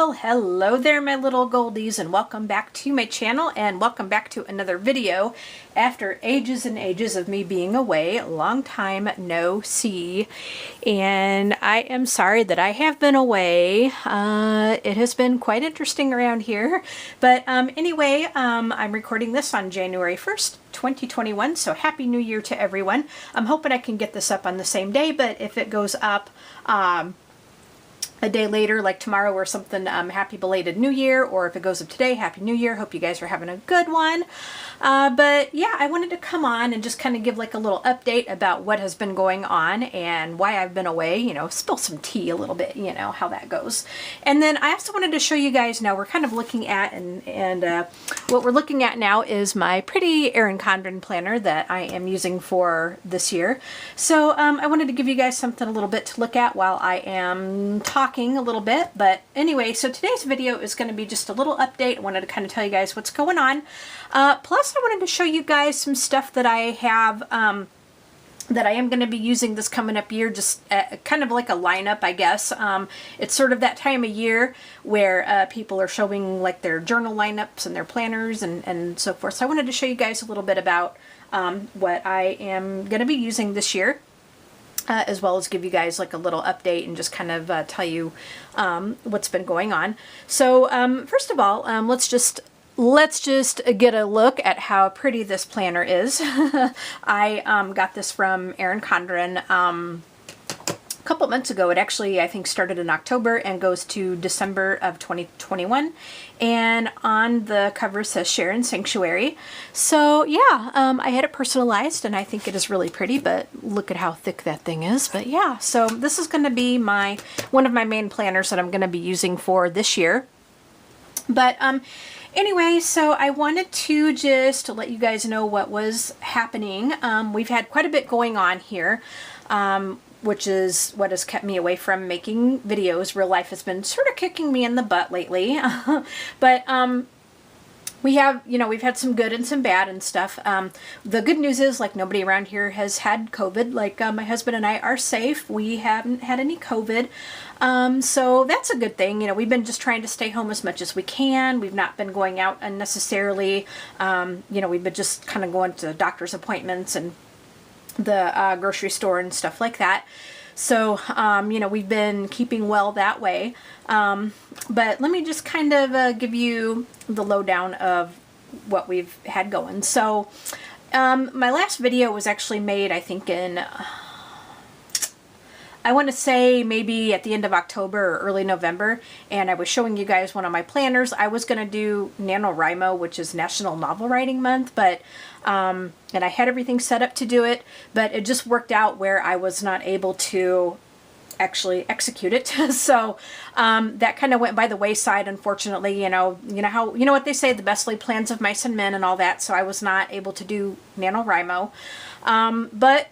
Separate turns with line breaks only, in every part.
Well, hello there my little goldies, and welcome back to my channel, and welcome back to another video after ages and ages of me being away. Long time no see, and I am sorry that I have been away. It has been quite interesting around here, but anyway, I'm recording this on January 1st 2021, so Happy New Year to everyone. I'm hoping I can get this up on the same day, but if it goes up a day later, like tomorrow or something, happy belated New Year, or if it goes up today, Happy New Year. Hope you guys are having a good one. But yeah, I wanted to come on and just kind of give like a little update about what has been going on and why I've been away, you know, spill some tea a little bit, you know, how that goes. And then I also wanted to show you guys, now we're kind of looking at, and what we're looking at now is my pretty Erin Condren planner that I am using for this year. So I wanted to give you guys something a little bit to look at while I am talking a little bit. But anyway, so today's video is going to be just a little update. I wanted to kind of tell you guys what's going on. Plus I wanted to show you guys some stuff that I have that I am going to be using this coming up year, just kind of like a lineup, I guess. It's sort of that time of year where people are showing like their journal lineups and their planners and so forth. So I wanted to show you guys a little bit about what I am going to be using this year. As well as give you guys like a little update and just kind of tell you what's been going on. So first of all, let's just get a look at how pretty this planner is. I got this from Erin Condren a couple months ago. It actually, I think, started in October and goes to December of 2021. And on the cover says Share in Sanctuary. So yeah, I had it personalized and I think it is really pretty, but look at how thick that thing is. But yeah, so this is going to be one of my main planners that I'm going to be using for this year. But anyway, so I wanted to just let you guys know what was happening. We've had quite a bit going on here. Which is what has kept me away from making videos. Real life has been sort of kicking me in the butt lately. But we've had some good and some bad and stuff. The good news is, like, nobody around here has had COVID. Like, my husband and I are safe. We haven't had any COVID. So that's a good thing. You know, we've been just trying to stay home as much as we can. We've not been going out unnecessarily. You know, we've been just kind of going to doctor's appointments and the grocery store and stuff like that. So, you know, we've been keeping well that way. But let me just kind of give you the lowdown of what we've had going. So, my last video was actually made, I think, in I want to say maybe at the end of October or early November, and I was showing you guys one of my planners. I was going to do Nanowrimo, which is National Novel Writing Month, but and I had everything set up to do it, but it just worked out where I was not able to actually execute it. So that kind of went by the wayside, unfortunately. You know what they say, the best laid plans of mice and men and all that. So I was not able to do Nanowrimo, but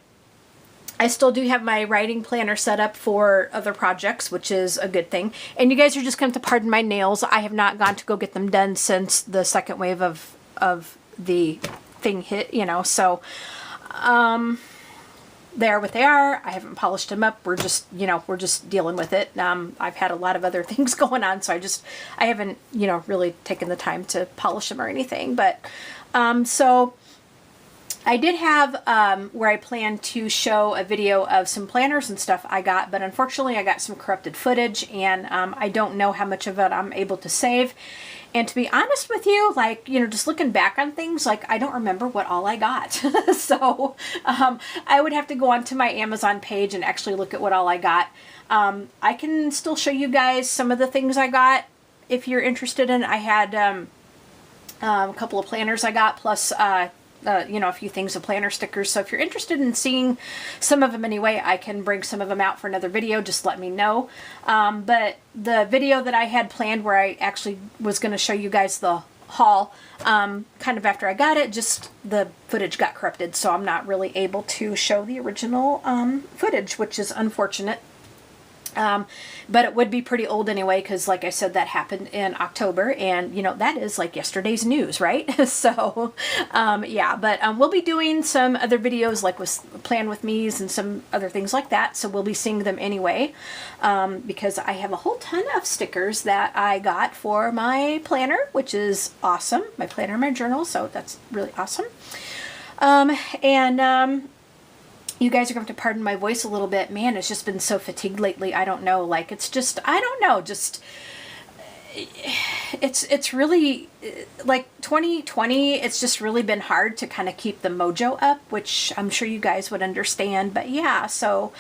I still do have my writing planner set up for other projects, which is a good thing. And you guys are just going to pardon my nails. I have not gone to go get them done since the second wave of the thing hit, you know. So they are what they are. I haven't polished them up. We're just, you know, we're just dealing with it. I've had a lot of other things going on, so I haven't, you know, really taken the time to polish them or anything. But so I did have where I planned to show a video of some planners and stuff I got, but unfortunately I got some corrupted footage, and I don't know how much of it I'm able to save. And to be honest with you, like, you know, just looking back on things, like, I don't remember what all I got. So I would have to go onto my Amazon page and actually look at what all I got. I can still show you guys some of the things I got if you're interested in. I had a couple of planners I got, plus you know, a few things of planner stickers. So if you're interested in seeing some of them anyway, I can bring some of them out for another video. Just let me know. But the video that I had planned where I actually was going to show you guys the haul, kind of after I got it, just the footage got corrupted. So I'm not really able to show the original footage, which is unfortunate. But it would be pretty old anyway, because like I said, that happened in October, and you know, that is like yesterday's news, right? So yeah, but we'll be doing some other videos like with Plan With Me's and some other things like that, so we'll be seeing them anyway, because I have a whole ton of stickers that I got for my planner, which is awesome. My planner and my journal, so that's really awesome. You guys are going to have to pardon my voice a little bit. Man, it's just been so fatigued lately. I don't know. Like, it's just, I don't know. Just, it's really, like 2020, it's just really been hard to kind of keep the mojo up, which I'm sure you guys would understand. But yeah, so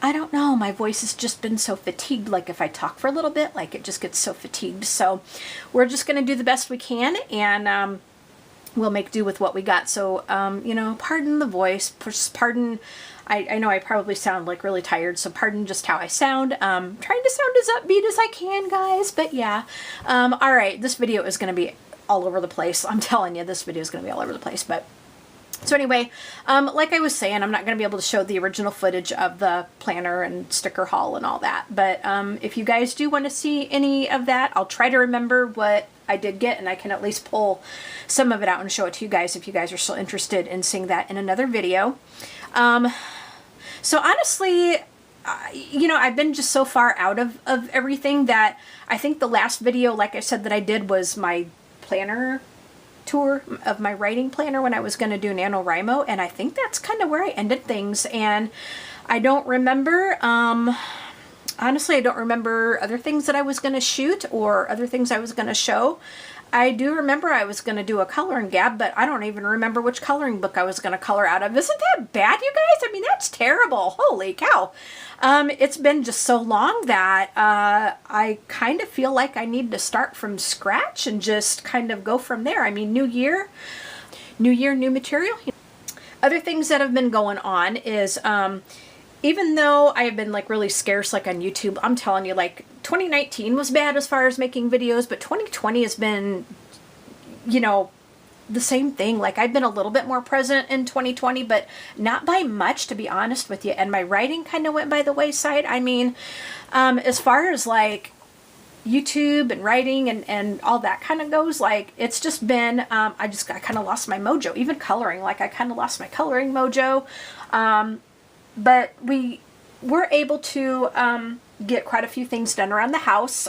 I don't know. My voice has just been so fatigued. Like, if I talk for a little bit, like, it just gets so fatigued. So we're just going to do the best we can, and we'll make do with what we got. So, you know, pardon the voice, pardon, I know I probably sound like really tired, so pardon just how I sound. Trying to sound as upbeat as I can, guys, but yeah. All right, this video is going to be all over the place. I'm telling you, this video is going to be all over the place, but so anyway, like I was saying, I'm not going to be able to show the original footage of the planner and sticker haul and all that, but if you guys do want to see any of that, I'll try to remember what I did get, and I can at least pull some of it out and show it to you guys if you guys are still interested in seeing that in another video. So honestly, you know, I've been just so far out of everything that I think the last video, like I said, that I did was my planner tour of my writing planner when I was going to do NaNoWriMo, and I think that's kind of where I ended things, and I don't remember, honestly, I don't remember other things that I was going to shoot or other things I was going to show. I do remember I was going to do a coloring gab, but I don't even remember which coloring book I was going to color out of. Isn't that bad, you guys? I mean, that's terrible. Holy cow. It's been just so long that I kind of feel like I need to start from scratch and just kind of go from there. I mean, new year, new material. Other things that have been going on is, even though I have been like really scarce like on YouTube, I'm telling you, like 2019 was bad as far as making videos, but 2020 has been, you know, the same thing. Like, I've been a little bit more present in 2020, but not by much, to be honest with you. And my writing kind of went by the wayside. I mean, as far as like YouTube and writing and all that kind of goes, like, it's just been, I kind of lost my mojo. Even coloring, like, I kind of lost my coloring mojo. But we were able to get quite a few things done around the house.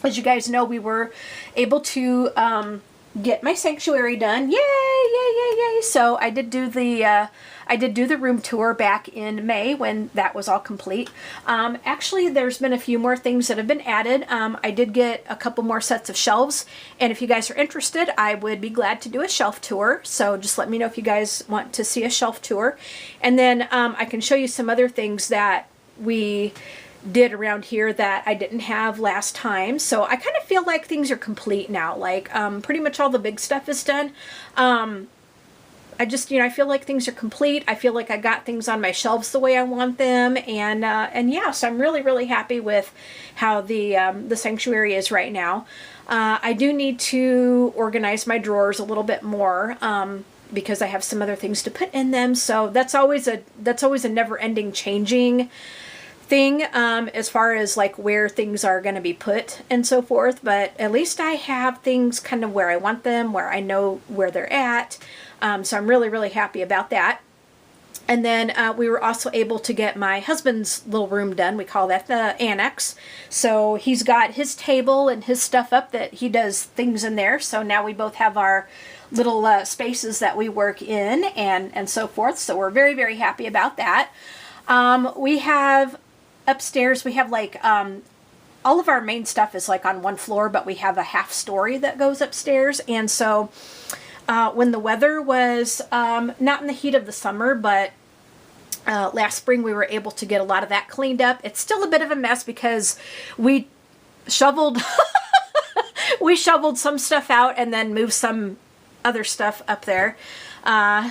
As you guys know, we were able to get my sanctuary done. Yay, yay, yay, yay. So I did do the room tour back in May when that was all complete. Actually, there's been a few more things that have been added. I did get a couple more sets of shelves, and if you guys are interested, I would be glad to do a shelf tour. So just let me know if you guys want to see a shelf tour. And then I can show you some other things that we did around here that I didn't have last time. So I kind of feel like things are complete now. Like, pretty much all the big stuff is done. I just, you know, I feel like things are complete. I feel like I got things on my shelves the way I want them, and yeah, so I'm really, really happy with how the sanctuary is right now. I do need to organize my drawers a little bit more, because I have some other things to put in them. So that's always a never-ending changing thing, as far as like where things are going to be put and so forth. But at least I have things kind of where I want them, where I know where they're at. So I'm really, really happy about that. And then we were also able to get my husband's little room done. We call that the annex. So he's got his table and his stuff up that he does things in there. So now we both have our little spaces that we work in and so forth. So we're very, very happy about that. We have upstairs, we have like all of our main stuff is like on one floor, but we have a half story that goes upstairs. And so when the weather was not in the heat of the summer, but last spring, we were able to get a lot of that cleaned up. It's still a bit of a mess because we shoveled we shoveled some stuff out and then moved some other stuff up there.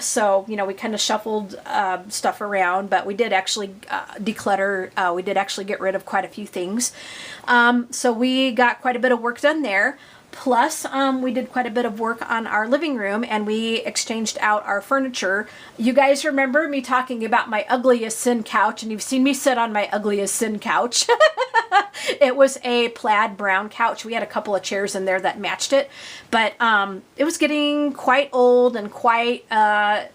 So, you know, we kind of shuffled stuff around, but we did actually declutter. We did actually get rid of quite a few things. So we got quite a bit of work done there. Plus, we did quite a bit of work on our living room, and we exchanged out our furniture. You guys remember me talking about my ugliest sin couch, and you've seen me sit on my ugliest sin couch. It was a plaid brown couch. We had a couple of chairs in there that matched it, but it was getting quite old and quite, I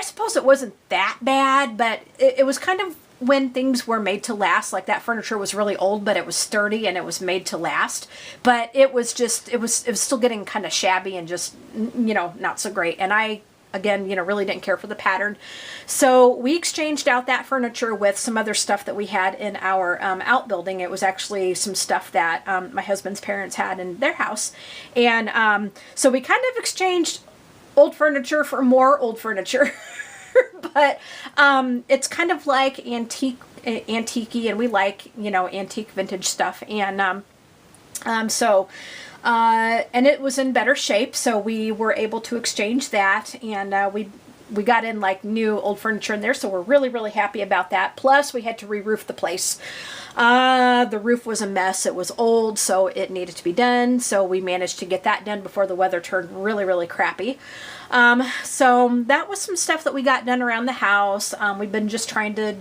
suppose it wasn't that bad, but it was kind of when things were made to last. Like, that furniture was really old, but it was sturdy and it was made to last. But it was just, it was still getting kind of shabby and just, you know, not so great. And I, again, you know, really didn't care for the pattern. So we exchanged out that furniture with some other stuff that we had in our outbuilding. It was actually some stuff that my husband's parents had in their house. And so we kind of exchanged old furniture for more old furniture. But it's kind of like antique-y, and we like, you know, antique vintage stuff. And and it was in better shape, so we were able to exchange that, and we got in like new old furniture in there, so we're really, really happy about that. Plus, we had to re-roof the place. The roof was a mess. It was old, so it needed to be done. So we managed to get that done before the weather turned really, really crappy. So that was some stuff that we got done around the house. We've been just trying to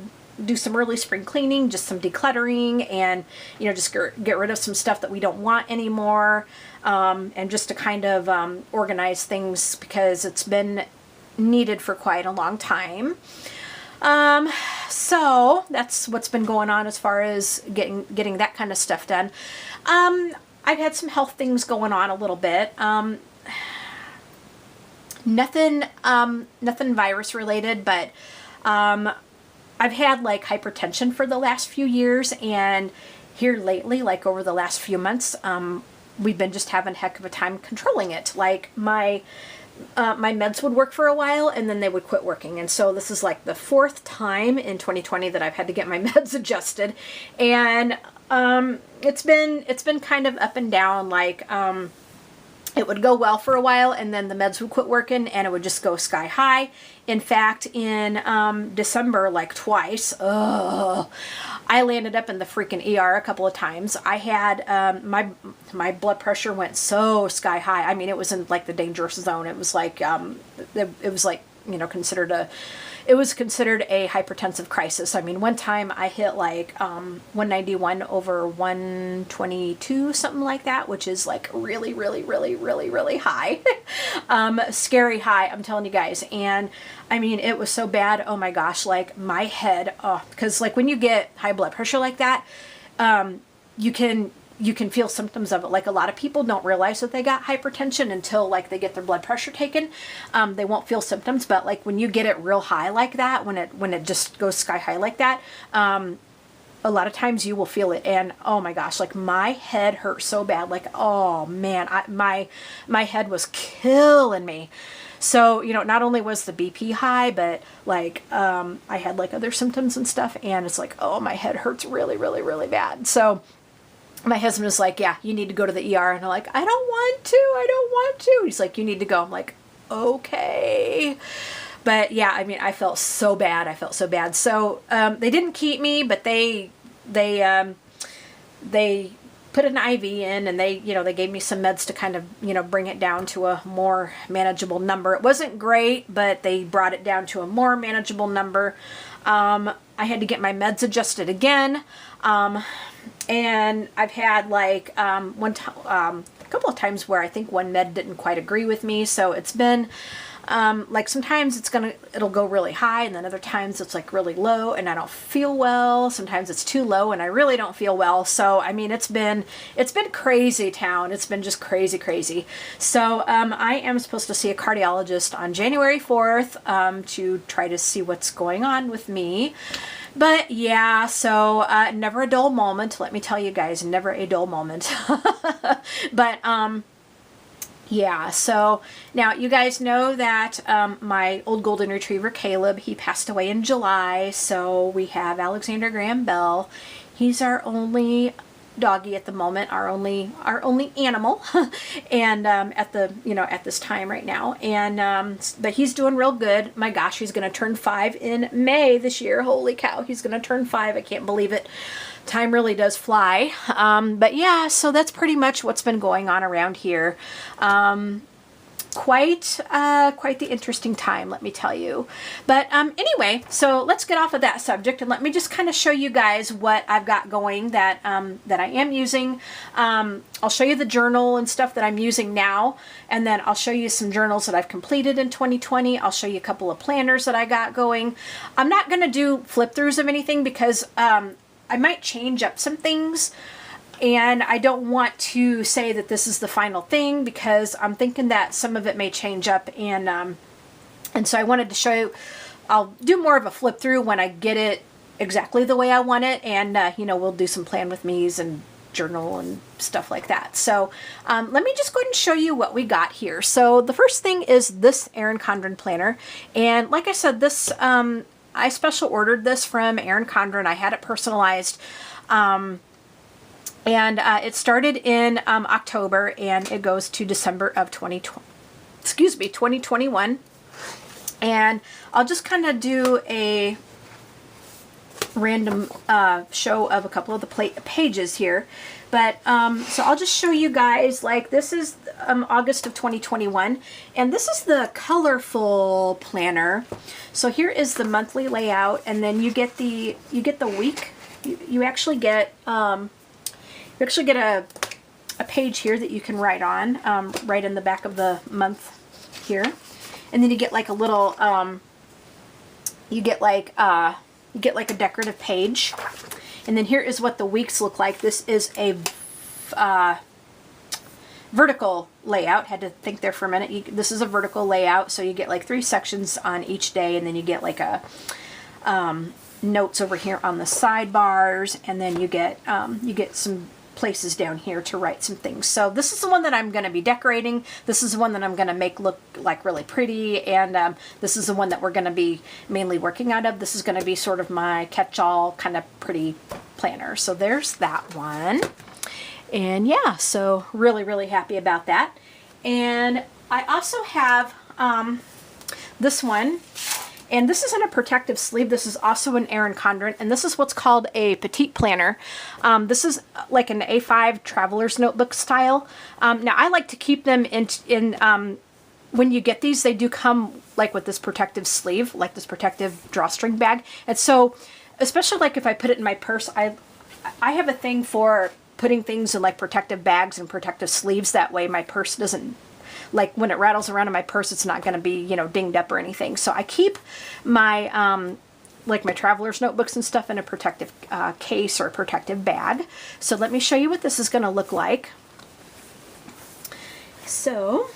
do some early spring cleaning, just some decluttering, and, you know, just get rid of some stuff that we don't want anymore, and just to kind of organize things, because it's been needed for quite a long time. So that's what's been going on as far as getting that kind of stuff done. I've had some health things going on a little bit. Nothing virus related, but I've had like hypertension for the last few years, and here lately, like over the last few months, we've been just having a heck of a time controlling it. Like, my meds would work for a while, and then they would quit working. And so this is like the 4th time in 2020 that I've had to get my meds adjusted. And it's been kind of up and down. Like, it would go well for a while, and then the meds would quit working, and it would just go sky high. In fact, in December, like twice, I landed up in the freaking ER a couple of times. I had my blood pressure went so sky high. I mean, it was in like the dangerous zone. It was like it was like, you know, considered a hypertensive crisis. I mean, one time I hit like 191 over 122, something like that, which is like really, really, really, really, really high. Scary high, I'm telling you guys. And I mean, it was so bad. Oh my gosh, like my head, because like when you get high blood pressure like that, you can feel symptoms of it. Like, a lot of people don't realize that they got hypertension until like they get their blood pressure taken. They won't feel symptoms, but like when you get it real high like that, when it just goes sky high like that, a lot of times you will feel it. And oh my gosh, like my head hurt so bad. Like, oh man, my head was killing me. So, you know, not only was the BP high, but like I had like other symptoms and stuff, and it's like, oh, my head hurts really, really, really bad. So my husband was like, yeah, you need to go to the ER. And I'm like, I don't want to. He's like, you need to go. I'm like, okay. But yeah, I mean, I felt so bad. So they didn't keep me, but they put an IV in, and they gave me some meds to kind of, you know, bring it down to a more manageable number. It wasn't great, but they brought it down to a more manageable number. I had to get my meds adjusted again. And I've had like a couple of times where I think one med didn't quite agree with me. So it's been like sometimes it'll go really high, and then other times it's like really low and I don't feel well. Sometimes it's too low and I really don't feel well. So I mean, it's been crazy town. It's been just crazy. So I am supposed to see a cardiologist on January 4th to try to see what's going on with me. But yeah, so never a dull moment. Let me tell you guys, never a dull moment. But yeah, so now you guys know that my old golden retriever Caleb, he passed away in July. So we have Alexander Graham Bell. He's our only doggy at the moment, our only animal, and at this time right now. And but he's doing real good. My gosh, he's gonna turn 5 in May this year. Holy cow, he's gonna turn 5. I can't believe it. time really does fly. But yeah, so that's pretty much what's been going on around here. Quite the interesting time, let me tell you. But anyway, so let's get off of that subject and let me just kind of show you guys what I've got going that that I am using. I'll show you the journal and stuff that I'm using now, and then I'll show you some journals that I've completed in 2020. I'll show you a couple of planners that I got going. I'm not going to do flip throughs of anything because I might change up some things. And I don't want to say that this is the final thing because I'm thinking that some of it may change up, and so I wanted to show you. I'll do more of a flip through when I get it exactly the way I want it, and you know, we'll do some plan with me's and journal and stuff like that. So let me just go ahead and show you what we got here. So the first thing is this Erin Condren planner, and like I said, this I special ordered this from Erin Condren. I had it personalized. And it started in October, and it goes to December of 2021. And I'll just kind of do a random show of a couple of the pages here. But so I'll just show you guys, like, this is August of 2021, and this is the colorful planner. So here is the monthly layout, and then you get the week. You actually get a page here that you can write on, right in the back of the month here, and then you get like a little, you get like a decorative page, and then here is what the weeks look like. This is a vertical layout. Had to think there for a minute. This is a vertical layout, so you get like 3 sections on each day, and then you get like a notes over here on the sidebars, and then you get some places down here to write some things. So this is the one that I'm going to be decorating. This is the one that I'm going to make look like really pretty, and this is the one that we're going to be mainly working out of. This is going to be sort of my catch-all kind of pretty planner. So there's that one. And yeah, so really happy about that. And I also have this one. And this is in a protective sleeve. This is also an Erin Condren, and this is what's called a petite planner. This is like an A5 traveler's notebook style. Now I like to keep them in when you get these, they do come like with this protective sleeve, like this protective drawstring bag. And so, especially like if I put it in my purse, I have a thing for putting things in like protective bags and protective sleeves. That way my purse doesn't, like when it rattles around in my purse, it's not going to be, you know, dinged up or anything. So I keep my, like my traveler's notebooks and stuff in a protective case or a protective bag. So let me show you what this is going to look like. So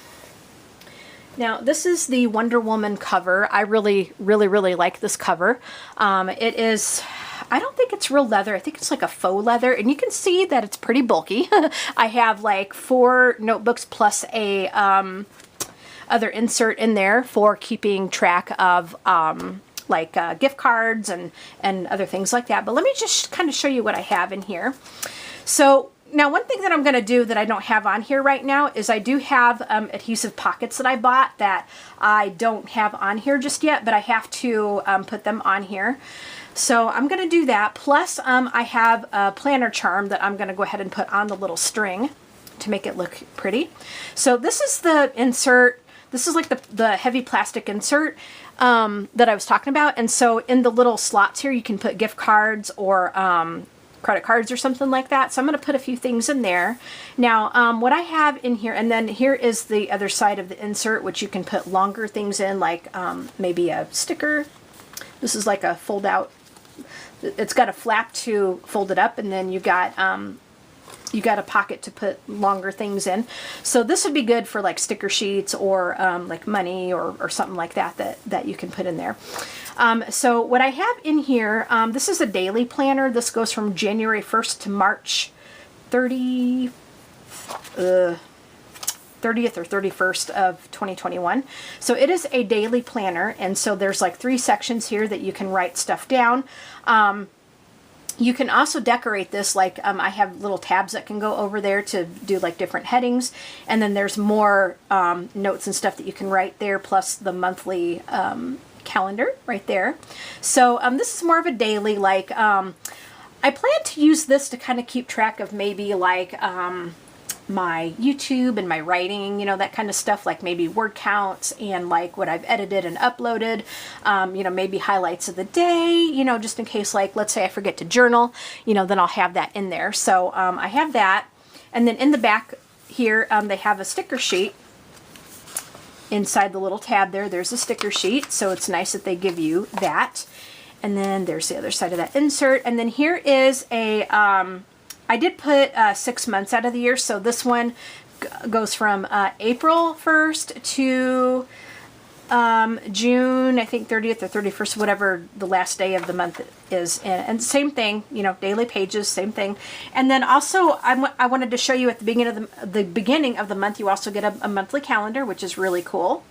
now this is the Wonder Woman cover. I really like this cover. It is, I don't think it's real leather. I think it's like a faux leather, and you can see that it's pretty bulky. I have like 4 notebooks plus a other insert in there for keeping track of like gift cards and other things like that. But let me just kind of show you what I have in here. So now one thing that I'm going to do that I don't have on here right now is I do have adhesive pockets that I bought that I don't have on here just yet, but I have to put them on here. So I'm going to do that. Plus I have a planner charm that I'm going to go ahead and put on the little string to make it look pretty. So this is the insert. This is like the heavy plastic insert that I was talking about. And so in the little slots here, you can put gift cards or credit cards or something like that. So I'm going to put a few things in there. Now, what I have in here, and then here is the other side of the insert, which you can put longer things in, like maybe a sticker. This is like a fold out. It's got a flap to fold it up, and then you got a pocket to put longer things in. So this would be good for like sticker sheets or like money or something like that you can put in there. So what I have in here, this is a daily planner. This goes from January 1st to March 30th or 31st of 2021. So it is a daily planner, and so there's like 3 sections here that you can write stuff down. You can also decorate this, like I have little tabs that can go over there to do like different headings, and then there's more notes and stuff that you can write there, plus the monthly calendar right there. So this is more of a daily, like I plan to use this to kind of keep track of maybe like my YouTube and my writing, you know, that kind of stuff, like maybe word counts and like what I've edited and uploaded, you know, maybe highlights of the day, you know, just in case, like, let's say I forget to journal, you know, then I'll have that in there. So I have that. And then in the back here, they have a sticker sheet. Inside the little tab there's a sticker sheet. So it's nice that they give you that. And then there's the other side of that insert. And then here is a, I did put 6 months out of the year. So this one goes from April 1st to June, I think 30th or 31st, whatever the last day of the month is. And same thing, you know, daily pages, same thing. And then also I wanted to show you at the beginning of the month, you also get a monthly calendar, which is really cool.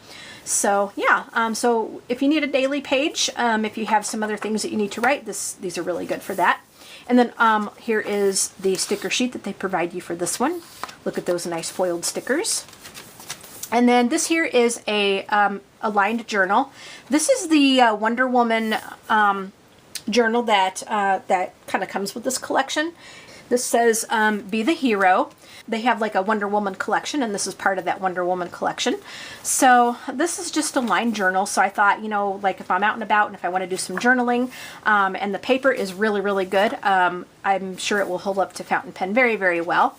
So yeah, so if you need a daily page, if you have some other things that you need to write, these are really good for that. And then here is the sticker sheet that they provide you for this one. Look at those nice foiled stickers. And then this here is a lined journal. This is the Wonder Woman journal that that kind of comes with this collection. This says Be the Hero. They have like a Wonder Woman collection, and this is part of that Wonder Woman collection. So this is just a lined journal. So I thought, you know, like if I'm out and about and if I want to do some journaling, and the paper is really, really good, I'm sure it will hold up to fountain pen very, very well.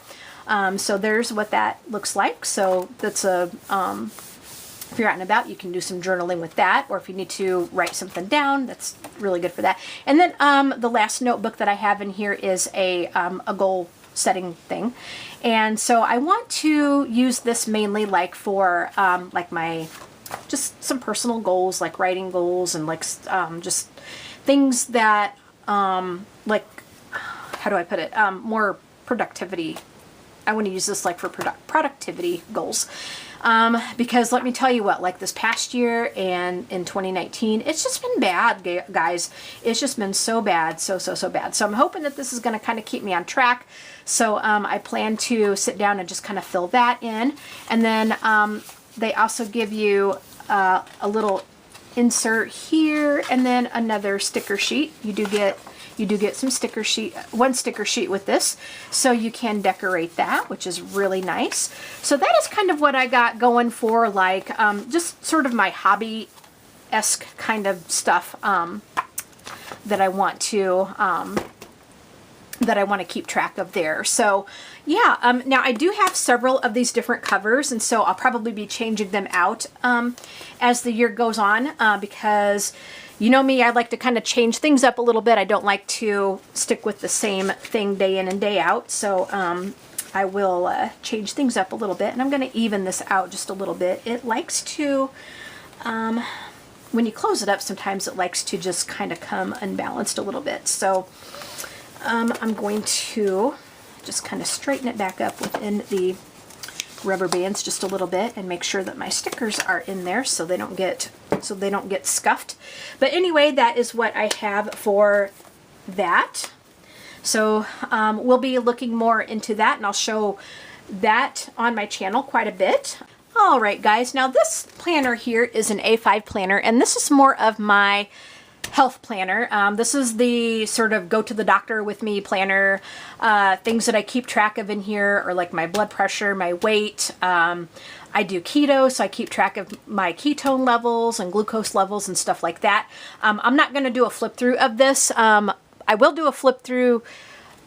So there's what that looks like. So that's a, if you're out and about, you can do some journaling with that, or if you need to write something down, that's really good for that. And then the last notebook that I have in here is a goal setting thing. And so I want to use this mainly like for like my, just some personal goals, like writing goals and like just things that like, how do I put it, more productivity. I want to use this like for productivity goals. Because let me tell you what, like this past year and in 2019, it's just been bad, guys. It's just been so bad, so bad. So I'm hoping that this is going to kind of keep me on track. So I plan to sit down and just kind of fill that in. And then they also give you a little insert here and then another sticker sheet. You do get some sticker sheet, one sticker sheet with this, so you can decorate that, which is really nice. So that is kind of what I got going for, like just sort of my hobby-esque kind of stuff that I want to keep track of there. So yeah, now I do have several of these different covers, and so I'll probably be changing them out as the year goes on because you know me, I like to kind of change things up a little bit. I don't like to stick with the same thing day in and day out. So I will change things up a little bit, and I'm going to even this out just a little bit. It likes to, when you close it up, sometimes it likes to just kind of come unbalanced a little bit. So I'm going to just kind of straighten it back up within the rubber bands just a little bit and make sure that my stickers are in there so they don't get scuffed. But anyway, that is what I have for that. So we'll be looking more into that, and I'll show that on my channel quite a bit. All right, guys, now this planner here is an A5 planner, and this is more of my health planner. This is the sort of go to the doctor with me planner. Things that I keep track of in here are like my blood pressure, my weight. I do keto, so I keep track of my ketone levels and glucose levels and stuff like that. I'm not going to do a flip through of this. I will do a flip through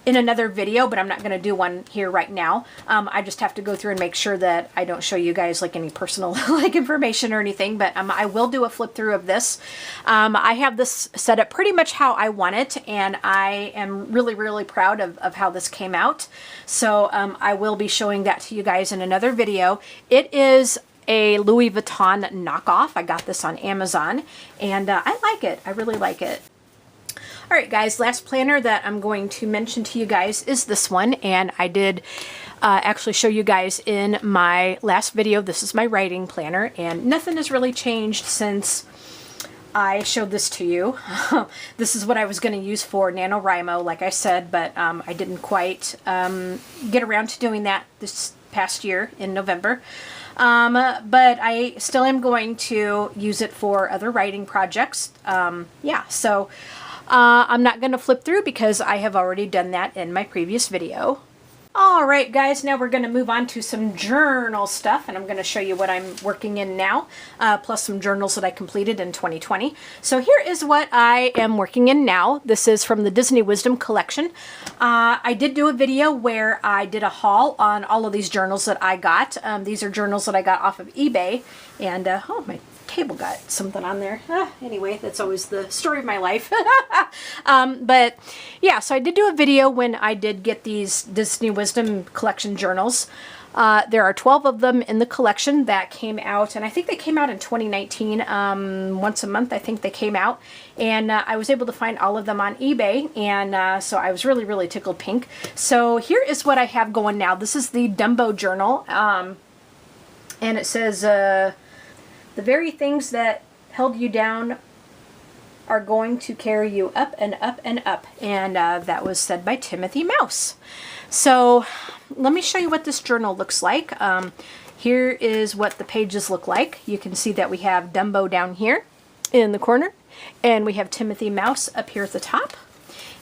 in another video, but I'm not going to do one here right now. I just have to go through and make sure that I don't show you guys like any personal like information or anything, but I will do a flip through of this. I have this set up pretty much how I want it, and I am really, really proud of how this came out. So I will be showing that to you guys in another video. It is a Louis Vuitton knockoff. I got this on Amazon, and I like it. I really like it. All right, guys, last planner that I'm going to mention to you guys is this one, and I did actually show you guys in my last video. This is my writing planner, and nothing has really changed since I showed this to you. This is what I was going to use for NaNoWriMo, like I said, but I didn't quite get around to doing that this past year in November. But I still am going to use it for other writing projects. Yeah, so I'm not going to flip through because I have already done that in my previous video. All right, guys, now we're going to move on to some journal stuff, and I'm going to show you what I'm working in now, plus some journals that I completed in 2020. So here is what I am working in now. This is from the Disney Wisdom collection. I did do a video where I did a haul on all of these journals that I got. These are journals that I got off of eBay, and oh, my table got something on there. Anyway, that's always the story of my life. But yeah, so I did do a video when I did get these Disney Wisdom collection journals. There are 12 of them in the collection that came out, and I think they came out in 2019. Once a month, I think they came out, and I was able to find all of them on eBay, and so I was really, really tickled pink. So here is what I have going now. This is the Dumbo Journal, and it says, the very things that held you down are going to carry you up and up and up. And that was said by Timothy Mouse. So let me show you what this journal looks like. Here is what the pages look like. You can see that we have Dumbo down here in the corner, and we have Timothy Mouse up here at the top.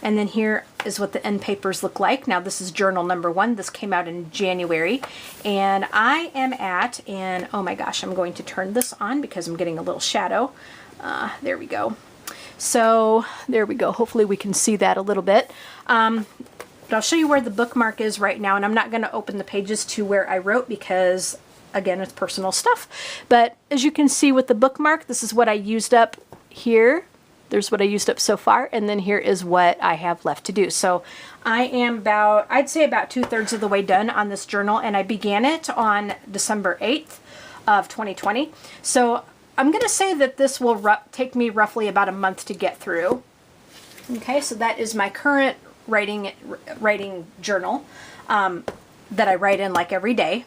And then here is what the end papers look like. Now this is journal number 1. This came out in January. And I am at, and oh my gosh, I'm going to turn this on because I'm getting a little shadow. There we go. So there we go. Hopefully we can see that a little bit. But I'll show you where the bookmark is right now. And I'm not going to open the pages to where I wrote because, again, it's personal stuff. But as you can see with the bookmark, this is what I used up here. There's what I used up so far, and then here is what I have left to do. So I am about, I'd say about 2/3 of the way done on this journal, and I began it on December 8th of 2020. So I'm going to say that this will take me roughly about a month to get through. Okay, so that is my current writing journal that I write in like every day.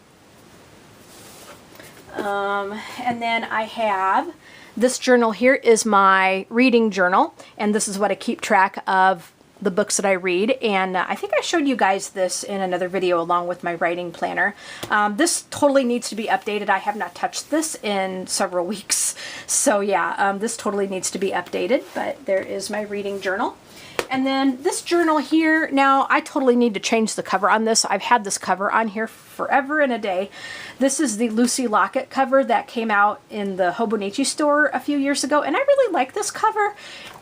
And then I have this journal here is my reading journal, and this is what I keep track of the books that I read. And I think I showed you guys this in another video along with my writing planner. This totally needs to be updated. I have not touched this in several weeks. So yeah, this totally needs to be updated, but there is my reading journal. And then this journal here, now I totally need to change the cover on this. I've had this cover on here forever and a day. This is the Lucy Locket cover that came out in the Hobonichi store a few years ago, and I really like this cover.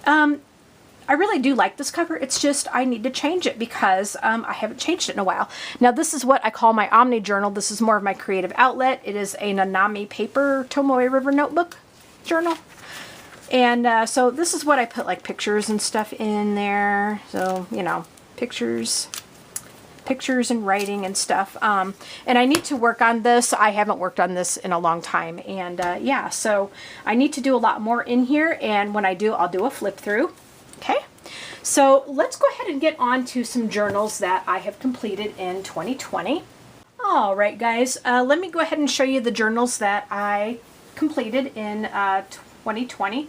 I really do like this cover. It's just I need to change it because I haven't changed it in a while. Now this is what I call my Omni Journal. This is more of my creative outlet. It is a Nanami paper Tomoe River notebook journal. And so this is what I put like pictures and stuff in there. So, you know, pictures and writing and stuff. And I need to work on this. I haven't worked on this in a long time. And yeah, so I need to do a lot more in here. And when I do, I'll do a flip through. Okay. So let's go ahead and get on to some journals that I have completed in 2020. All right, guys, let me go ahead and show you the journals that I completed in 2020.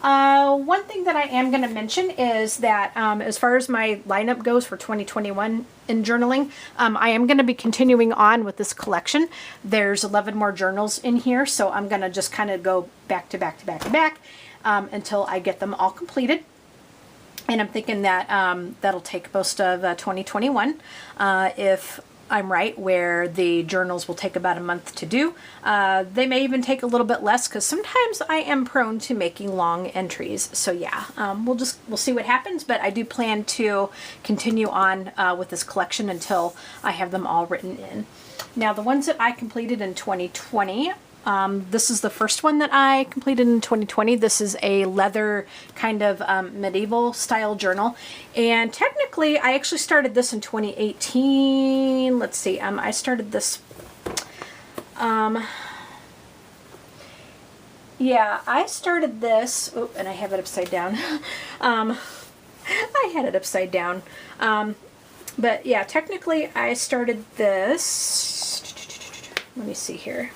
One thing that I am going to mention is that as far as my lineup goes for 2021 in journaling, I am going to be continuing on with this collection. There's 11 more journals in here, so I'm going to just kind of go back to back to back to back until I get them all completed. And I'm thinking that that'll take most of 2021 if I'm right, where the journals will take about a month to do. They may even take a little bit less because sometimes I am prone to making long entries. So yeah, we'll see what happens, but I do plan to continue on with this collection until I have them all written in. Now the ones that I completed in 2020, this is the first one that I completed in 2020. This is a leather kind of medieval style journal. And technically, I actually started this in 2018. Let's see, I started this, yeah, I started this, oh, and I have it upside down. I had it upside down. But yeah, technically I started this, let me see here.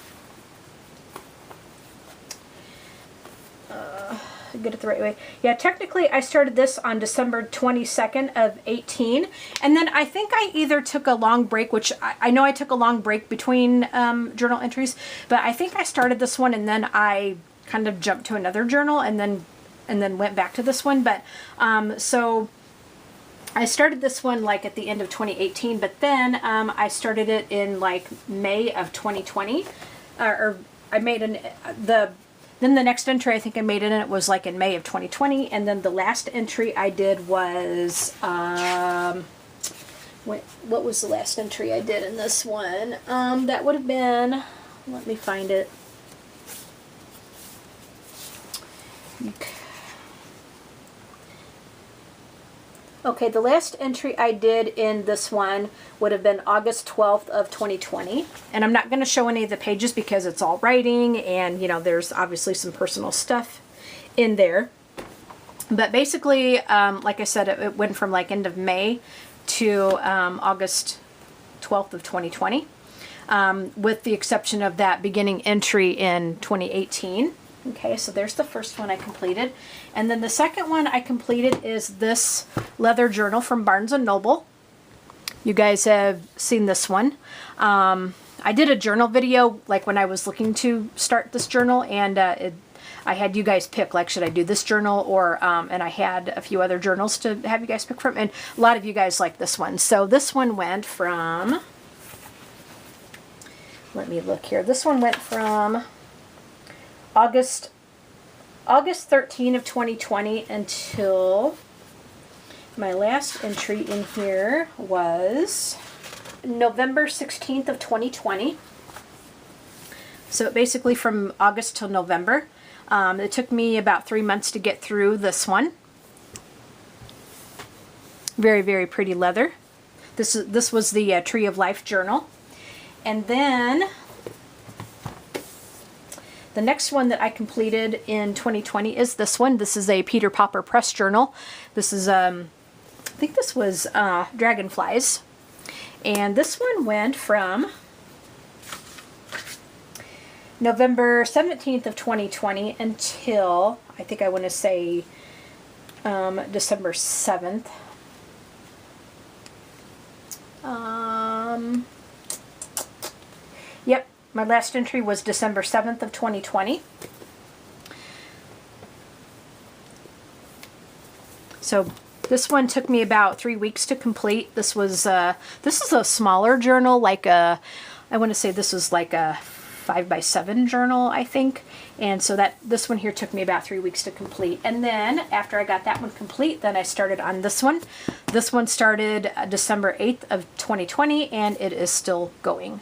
Get it the right way. Yeah, technically I started this on December 22nd of 18, and then I think I either took a long break, which I know I took a long break between journal entries, but I think I started this one and then I kind of jumped to another journal and then and then went back to this one. But so I started this one like at the end of 2018, but then I started it in like May of 2020, or I made then the next entry I think I made in it was like in May of 2020, and then the last entry I did was, what was the last entry I did in this one? That would have been, let me find it. Okay, the last entry I did in this one would have been August 12th of 2020. And I'm not going to show any of the pages because it's all writing and, you know, there's obviously some personal stuff in there. But basically, like I said, it went from like end of May to August 12th of 2020, with the exception of that beginning entry in 2018. Okay, so there's the first one I completed. And then the second one I completed is this leather journal from Barnes & Noble. You guys have seen this one. I did a journal video like when I was looking to start this journal, and I had you guys pick, like, should I do this journal or, and I had a few other journals to have you guys pick from, and a lot of you guys like this one. So this one went from, let me look here. This one went from August 13 of 2020 until my last entry in here was November 16th of 2020. So basically from August till November. It took me about 3 months to get through this one. Very, very pretty leather. This was the Tree of Life journal. And then the next one that I completed in 2020 is this one. This is a Peter Popper press journal. This is, I think this was Dragonflies. And this one went from November 17th of 2020 until, I think I want to say December 7th. Yep. My last entry was December 7th of 2020. So this one took me about 3 weeks to complete. This is a smaller journal, like I want to say this was like a 5x7 journal, I think. And so this one here took me about 3 weeks to complete. And then after I got that one complete, then I started on this one. This one started December 8th of 2020, and it is still going.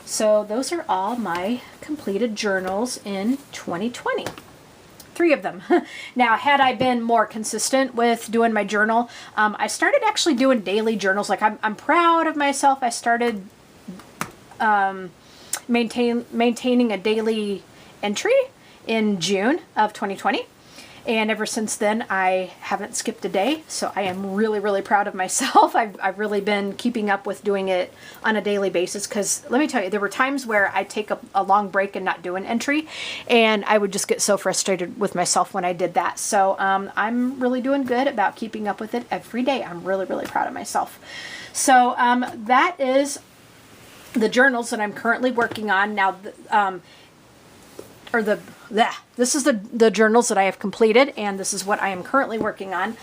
So those are all my completed journals in 2020. 3 of them. Now, had I been more consistent with doing my journal, I started actually doing daily journals. Like I'm proud of myself. I started maintaining a daily entry in June of 2020. And ever since then, I haven't skipped a day. So I am really, really proud of myself. I've really been keeping up with doing it on a daily basis. Because let me tell you, there were times where I'd take a long break and not do an entry. And I would just get so frustrated with myself when I did that. So I'm really doing good about keeping up with it every day. I'm really, really proud of myself. So that is the journals that I'm currently working on now. This is the journals that I have completed, and this is what I am currently working on.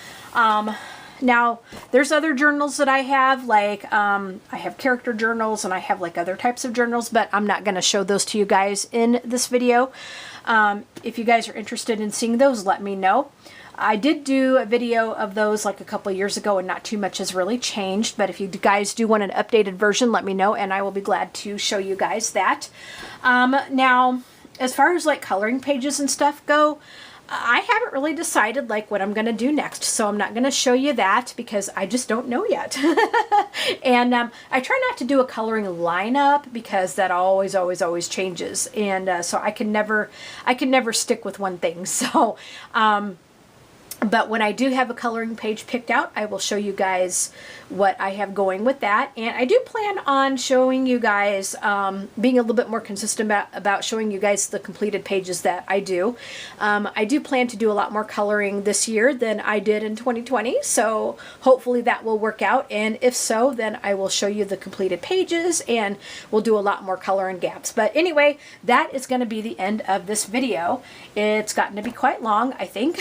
Now, there's other journals that I have, like I have character journals, and I have like other types of journals, but I'm not going to show those to you guys in this video. If you guys are interested in seeing those, let me know. I did do a video of those like a couple of years ago, and not too much has really changed, but if you guys do want an updated version, let me know, and I will be glad to show you guys that. Now, as far as like coloring pages and stuff go, I haven't really decided like what I'm going to do next, so I'm not going to show you that because I just don't know yet. And I try not to do a coloring lineup because that always changes, and so I can never stick with one thing. So But when I do have a coloring page picked out, I will show you guys what I have going with that. And I do plan on showing you guys, being a little bit more consistent about showing you guys the completed pages that I do. I do plan to do a lot more coloring this year than I did in 2020. So hopefully that will work out. And if so, then I will show you the completed pages and we'll do a lot more color and gaps. But anyway, that is going to be the end of this video. It's gotten to be quite long, I think.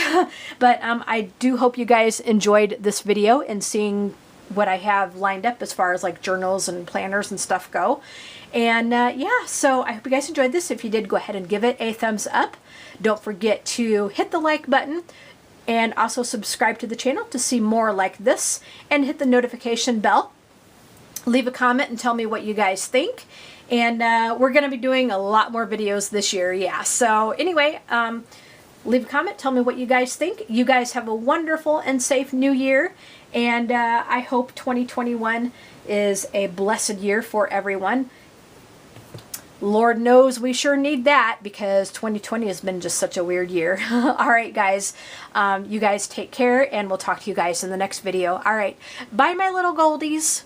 But I do hope you guys enjoyed this video and seeing what I have lined up as far as like journals and planners and stuff go. And yeah, so I hope you guys enjoyed this. If you did, go ahead and give it a thumbs up. Don't forget to hit the like button and also subscribe to the channel to see more like this, and hit the notification bell. Leave a comment and tell me what you guys think. And we're going to be doing a lot more videos this year. Yeah, so anyway, leave a comment, tell me what you guys think. You guys have a wonderful and safe new year, and I hope 2021 is a blessed year for everyone. Lord knows we sure need that, because 2020 has been just such a weird year. All right, guys, you guys take care, and we'll talk to you guys in the next video. All right, bye, my little goldies.